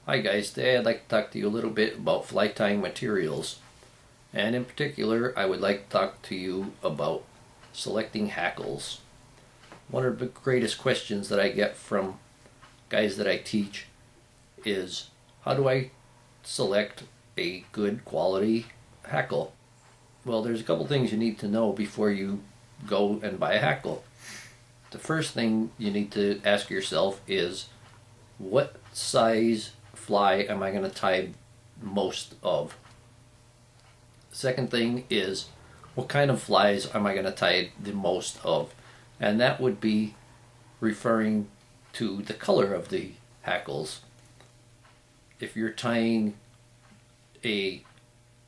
Hi guys, today I'd like to talk to you a little bit about fly tying materials, and in particular I would like to talk to you about selecting hackles. One of the greatest questions that I get from guys that I teach is, how do I select a good quality hackle? Well, there's a couple things you need to know before you go and buy a hackle. The first thing you need to ask yourself is, what size fly am I going to tie most of? Second thing is, what kind of flies am I going to tie the most of? And that would be referring to the color of the hackles. If you're tying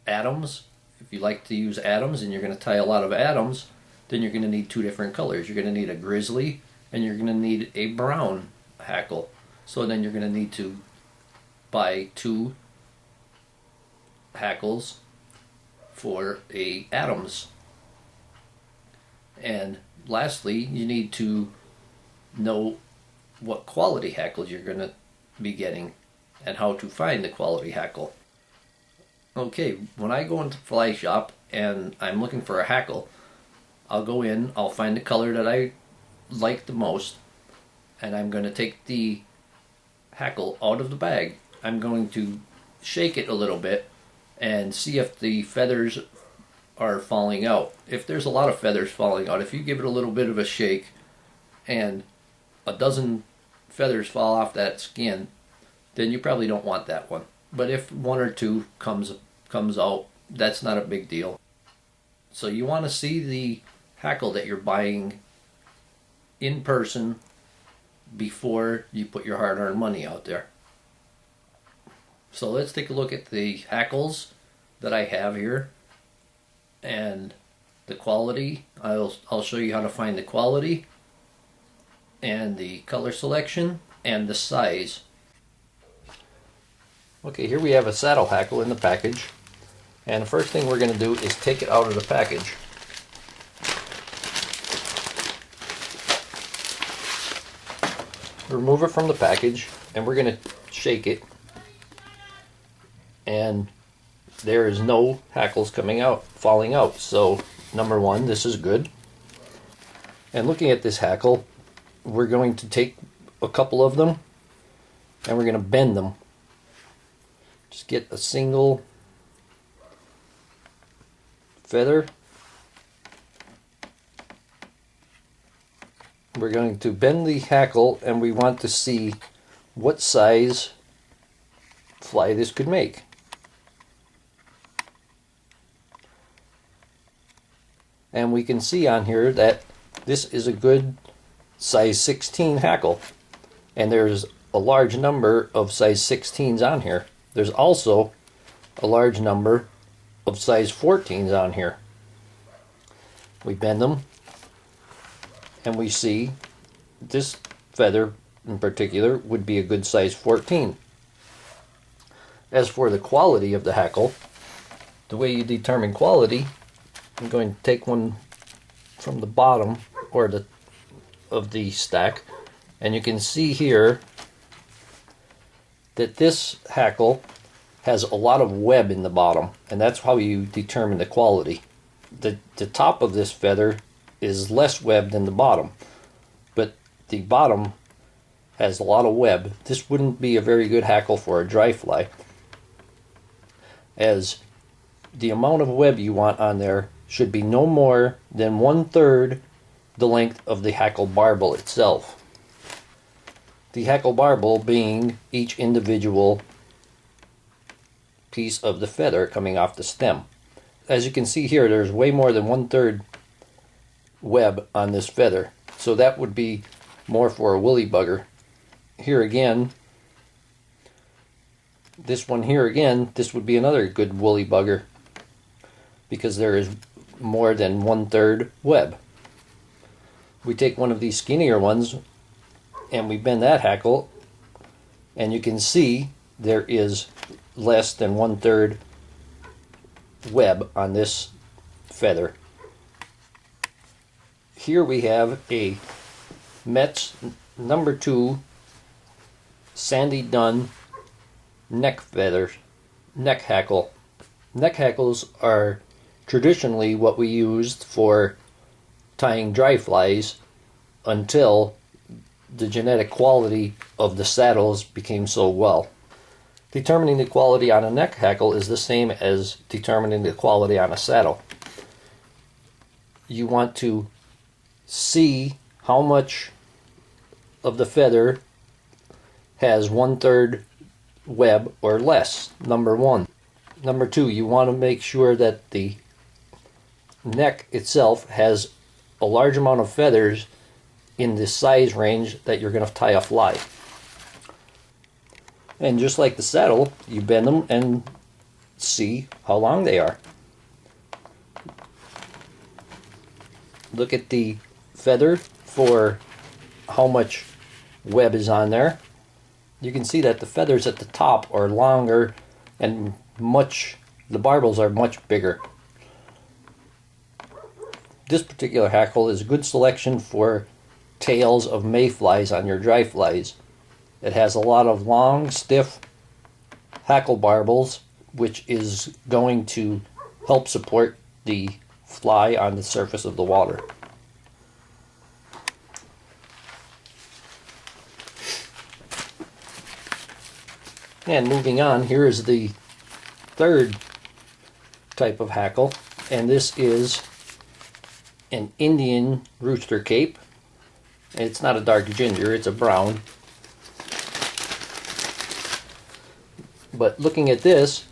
Adams, if you like to use Adams and you're going to tie a lot of Adams, then you're going to need two different colors. You're going to need a grizzly and you're going to need a brown hackle. So then you're going to need to buy two hackles for a Adams. And lastly, you need to know what quality hackles you're going to be getting and how to find the quality hackle. Okay, when I go into the fly shop and I'm looking for a hackle, I'll go in, I'll find the color that I like the most, and I'm going to take the hackle out of the bag. I'm going to shake it a little bit and see if the feathers are falling out. If there's a lot of feathers falling out, if you give it a little bit of a shake and a dozen feathers fall off that skin, then you probably don't want that one. But if one or two comes out, that's not a big deal. So you want to see the hackle that you're buying in person before you put your hard-earned money out there. So let's take a look at the hackles that I have here and the quality. I'll show you how to find the quality and the color selection and the size. Okay, here we have a saddle hackle in the package, and the first thing we're going to do is take it out of the package. Remove it from the package, and we're going to shake it, and there is no hackles falling out. So number one, this is good. And looking at this hackle, we're going to take a couple of them and we're going to bend them. Just get a single feather. We're going to bend the hackle and we want to see what size fly this could make. And we can see on here that this is a good size 16 hackle, and there's a large number of size 16s on here. There's also a large number of size 14s on here. We bend them and we see this feather in particular would be a good size 14. As for the quality of the hackle, the way you determine quality, I'm going to take one from the bottom of the stack, and you can see here that this hackle has a lot of web in the bottom, and that's how you determine the quality. The top of this feather is less web than the bottom, but the bottom has a lot of web. This wouldn't be a very good hackle for a dry fly, as the amount of web you want on there should be no more than 1/3 the length of the hackle barbel itself. The hackle barbel being each individual piece of the feather coming off the stem. As you can see here, there's way more than 1/3 web on this feather, so that would be more for a woolly bugger. Here again, this one here again, this would be another good woolly bugger because there is more than 1/3 web. We take one of these skinnier ones and we bend that hackle, and you can see there is less than 1/3 web on this feather. Here we have a Metz number 2 Sandy Dunn neck feathers, neck hackle. Neck hackles are traditionally what we used for tying dry flies until the genetic quality of the saddles became so well. Determining the quality on a neck hackle is the same as determining the quality on a saddle. You want to see how much of the feather has 1/3 web or less, number one. Number two, you want to make sure that the neck itself has a large amount of feathers in the size range that you're going to tie a fly. And just like the saddle, you bend them and see how long they are. Look at the feather for how much web is on there. You can see that the feathers at the top are longer and the barbels are much bigger. This particular hackle is a good selection for tails of mayflies on your dry flies. It has a lot of long, stiff hackle barbels, which is going to help support the fly on the surface of the water. And moving on, here is the third type of hackle, and this is an Indian rooster cape. It's not a dark ginger, it's a brown. But looking at this,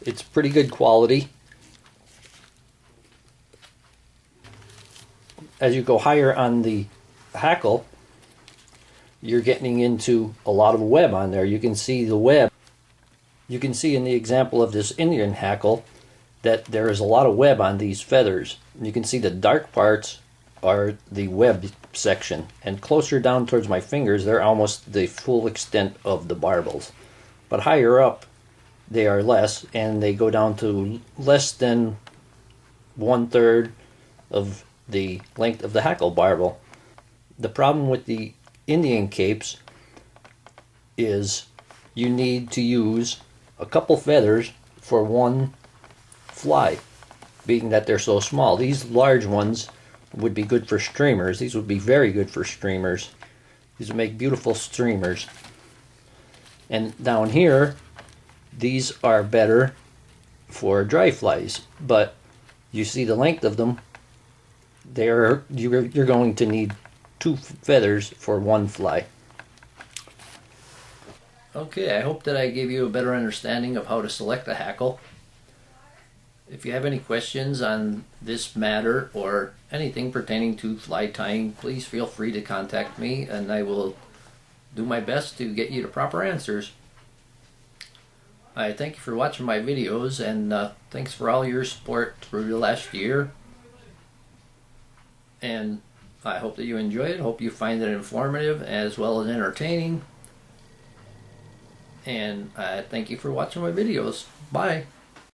it's pretty good quality. As you go higher on the hackle, you're getting into a lot of web on there. You can see the web. You can see in the example of this Indian hackle that there is a lot of web on these feathers. You can see the dark parts are the web section, and closer down towards my fingers they're almost the full extent of the barbels. But higher up they are less, and they go down to less than 1/3 of the length of the hackle barbel. The problem with the Indian capes is you need to use a couple feathers for one fly, being that they're so small. These large ones would be good for streamers. These would be very good for streamers. These would make beautiful streamers. And down here, these are better for dry flies, but you see the length of them. You're going to need 2 feathers for one fly. Okay, I hope that I gave you a better understanding of how to select a hackle. If you have any questions on this matter or anything pertaining to fly tying, please feel free to contact me and I will do my best to get you the proper answers. I thank you for watching my videos, and thanks for all your support through the last year. And I hope that you enjoy it. Hope you find it informative as well as entertaining. And I thank you for watching my videos. Bye.